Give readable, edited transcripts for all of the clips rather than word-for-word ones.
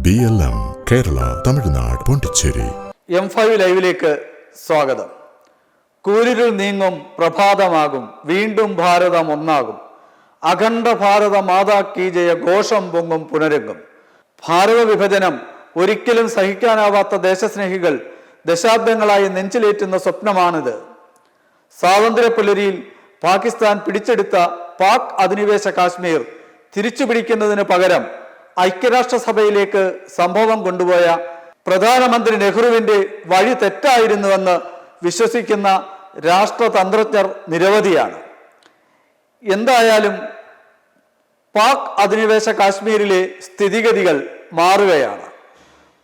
BLM Kerala, Tamil Nadu, Pondicherry. M5 ലൈവിലേക്ക് സ്വാഗതം. കൂരിരുൾ നീങ്ങും, പ്രഭാതമാകും, വീണ്ടും ഭാരതം ഒന്നാകും. അഖണ്ഡ ഭാരത മാതാ കീ ജയ ഘോഷം പൊങ്ങും പുനരംഗം. ഭാരത വിഭജനം ഒരിക്കലും സഹിക്കാനാവാത്ത ദേശസ്നേഹികൾ ദശാബ്ദങ്ങളായി നെഞ്ചിലേറ്റുന്ന സ്വപ്നമാണിത്. സ്വാതന്ത്ര്യ പുലരിയിൽ പാകിസ്ഥാൻ പിടിച്ചെടുത്ത പാക് അധിനിവേശ കാശ്മീർ തിരിച്ചുപിടിക്കുന്നതിന് പകരം ഐക്യരാഷ്ട്രസഭയിലേക്ക് സംഭവം കൊണ്ടുപോയ പ്രധാനമന്ത്രി നെഹ്റുവിന്റെ വഴി തെറ്റായിരുന്നുവെന്ന് വിശ്വസിക്കുന്ന രാഷ്ട്രതന്ത്രജ്ഞർ നിരവധിയാണ്. എന്തായാലും പാക് അധിനിവേശ കാശ്മീരിലെ സ്ഥിതിഗതികൾ മാറുകയാണ്.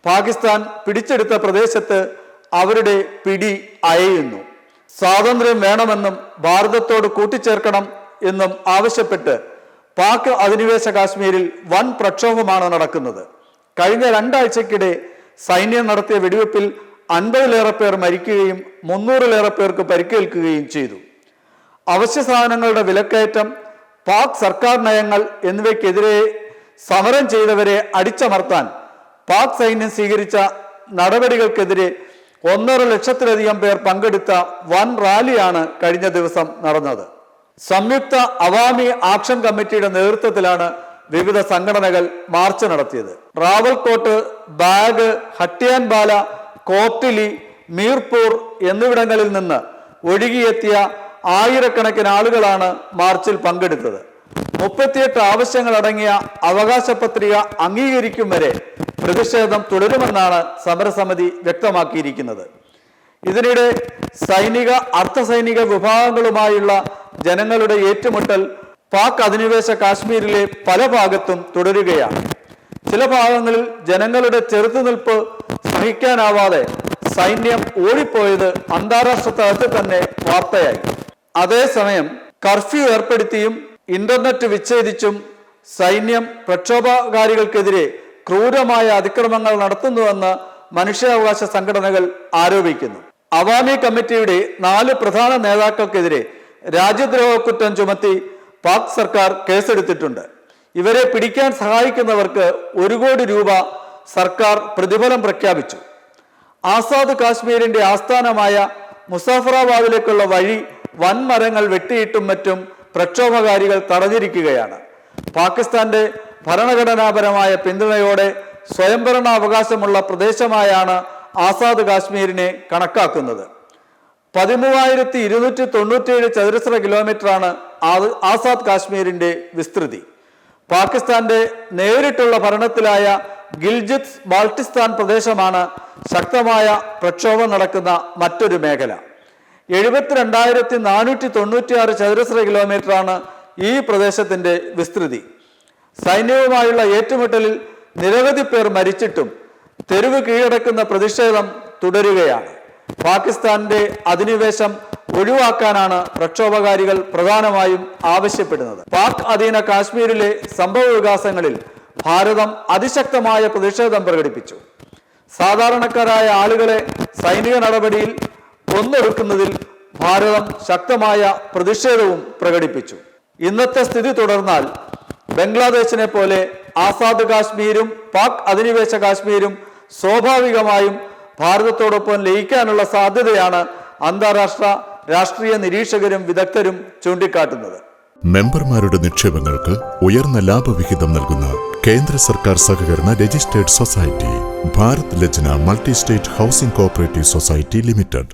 പാകിസ്ഥാൻ പിടിച്ചെടുത്ത പ്രദേശത്ത് അവരുടെ പിടി അയയുന്നു. സ്വാതന്ത്ര്യം വേണമെന്നും ഭാരതത്തോട് കൂട്ടിച്ചേർക്കണം എന്നും ആവശ്യപ്പെട്ട് പാക് അധിനിവേശ കാശ്മീരിൽ വൻ പ്രക്ഷോഭമാണ് നടക്കുന്നത്. കഴിഞ്ഞ 2 ആഴ്ചക്കിടെ സൈന്യം നടത്തിയ വെടിവെപ്പിൽ 50-ലേറെ പേർ മരിക്കുകയും 300-ലേറെ പേർക്ക് പരിക്കേൽക്കുകയും ചെയ്തു. അവശ്യ സാധനങ്ങളുടെ വിലക്കയറ്റം, പാക് സർക്കാർ നയങ്ങൾ എന്നിവയ്ക്കെതിരെ സമരം ചെയ്തവരെ അടിച്ചമർത്താൻ പാക് സൈന്യം സ്വീകരിച്ച നടപടികൾക്കെതിരെ 1.5 ലക്ഷത്തിലധികം പേർ പങ്കെടുത്ത വൻ റാലിയാണ് കഴിഞ്ഞ ദിവസം നടന്നത്. സംയുക്ത അവാമി ആക്ഷൻ കമ്മിറ്റിയുടെ നേതൃത്വത്തിലാണ് വിവിധ സംഘടനകൾ മാർച്ച് നടത്തിയത്. റാവൽകോട്ട്, ബാഗ്, ഹട്ടിയാൻബാല, കോട്ടിലി, മീർപൂർ എന്നിവിടങ്ങളിൽ നിന്ന് ഒഴുകിയെത്തിയ ആയിരക്കണക്കിന് ആളുകളാണ് മാർച്ചിൽ പങ്കെടുത്തത്. 38 ആവശ്യങ്ങളടങ്ങിയ അവകാശ പത്രിക അംഗീകരിക്കും വരെ പ്രതിഷേധം തുടരുമെന്നാണ് സമരസമിതി വ്യക്തമാക്കിയിരിക്കുന്നത്. ഇതിനിടെ സൈനിക, അർദ്ധസൈനിക വിഭാഗങ്ങളുമായുള്ള ജനങ്ങളുടെ ഏറ്റുമുട്ടൽ പാക് അധിനിവേശ കാശ്മീരിലെ പല ഭാഗത്തും തുടരുകയാണ്. ചില ഭാഗങ്ങളിൽ ജനങ്ങളുടെ ചെറുത്തുനിൽപ്പ് സഹിക്കാനാവാതെ സൈന്യം ഓടിപ്പോയത് അന്താരാഷ്ട്ര തലത്തിൽ തന്നെ വാർത്തയായി. അതേസമയം കർഫ്യൂ ഏർപ്പെടുത്തിയും ഇന്റർനെറ്റ് വിച്ഛേദിച്ചും സൈന്യം പ്രക്ഷോഭകാരികൾക്കെതിരെ ക്രൂരമായ അതിക്രമങ്ങൾ നടത്തുന്നുവെന്ന് മനുഷ്യാവകാശ സംഘടനകൾ ആരോപിക്കുന്നു. അവാമി കമ്മിറ്റിയുടെ 4 പ്രധാന നേതാക്കൾക്കെതിരെ രാജ്യദ്രോഹ കുറ്റം ചുമത്തി പാക് സർക്കാർ കേസെടുത്തിട്ടുണ്ട്. ഇവരെ പിടിക്കാൻ സഹായിക്കുന്നവർക്ക് 1 കോടി രൂപ സർക്കാർ പ്രതിഫലം പ്രഖ്യാപിച്ചു. ആസാദ് കാശ്മീരിന്റെ ആസ്ഥാനമായ മുസാഫറാബാദിലേക്കുള്ള വഴി വൻമരങ്ങൾ വെട്ടിയിട്ടും മറ്റും പ്രക്ഷോഭകാരികൾ തടഞ്ഞിരിക്കുകയാണ്. പാകിസ്ഥാന്റെ ഭരണഘടനാപരമായ പിന്തുണയോടെ സ്വയംഭരണാവകാശമുള്ള പ്രദേശമായാണ് ആസാദ് കാശ്മീരിനെ കണക്കാക്കുന്നത്. 13,297 ചതുരശ്ര കിലോമീറ്ററാണ് ആസാദ് കാശ്മീരിന്റെ വിസ്തൃതി. പാകിസ്ഥാന്റെ നേരിട്ടുള്ള ഭരണത്തിലായ ഗിൽജിത് ബാൾട്ടിസ്ഥാൻ പ്രദേശമാണ് ശക്തമായ പ്രക്ഷോഭം നടക്കുന്ന മറ്റൊരു മേഖല. 72,496 ചതുരശ്ര കിലോമീറ്ററാണ് ഈ പ്രദേശത്തിന്റെ വിസ്തൃതി. സൈന്യവുമായുള്ള ഏറ്റുമുട്ടലിൽ നിരവധി പേർ മരിച്ചിട്ടും തെരുവ് കീഴടക്കുന്ന പ്രതിഷേധം തുടരുകയാണ്. പാകിസ്ഥാന്റെ അധിനിവേശം ഒഴിവാക്കാനാണ് പ്രക്ഷോഭകാരികൾ പ്രധാനമായും ആവശ്യപ്പെടുന്നത്. പാക് അധീന കാശ്മീരിലെ സംഭവ വികാസങ്ങളിൽ ഭാരതം അതിശക്തമായ പ്രതിഷേധം പ്രകടിപ്പിച്ചു. സാധാരണക്കാരായ ആളുകളെ സൈനിക നടപടിയിൽ കൊന്നൊടുക്കുന്നതിൽ ഭാരതം ശക്തമായ പ്രതിഷേധവും പ്രകടിപ്പിച്ചു. ഇന്നത്തെ സ്ഥിതി തുടർന്നാൽ ബംഗ്ലാദേശിനെ പോലെ ആസാദ് കാശ്മീരും പാക് അധിനിവേശ കാശ്മീരും സ്വാഭാവികമായും ഭാരതത്തോടൊപ്പം ലയിക്കാനുള്ള സാധ്യതയാണ് അന്താരാഷ്ട്ര രാഷ്ട്രീയ നിരീക്ഷകരും വിദഗ്ധരും ചൂണ്ടിക്കാട്ടുന്നത്. മെമ്പർമാരുടെ നിക്ഷേപങ്ങൾക്ക് ഉയർന്ന ലാഭവിഹിതം നൽകുന്ന കേന്ദ്ര സർക്കാർ സഹകരണ registered society Bharat Lajna multi state housing cooperative society limited.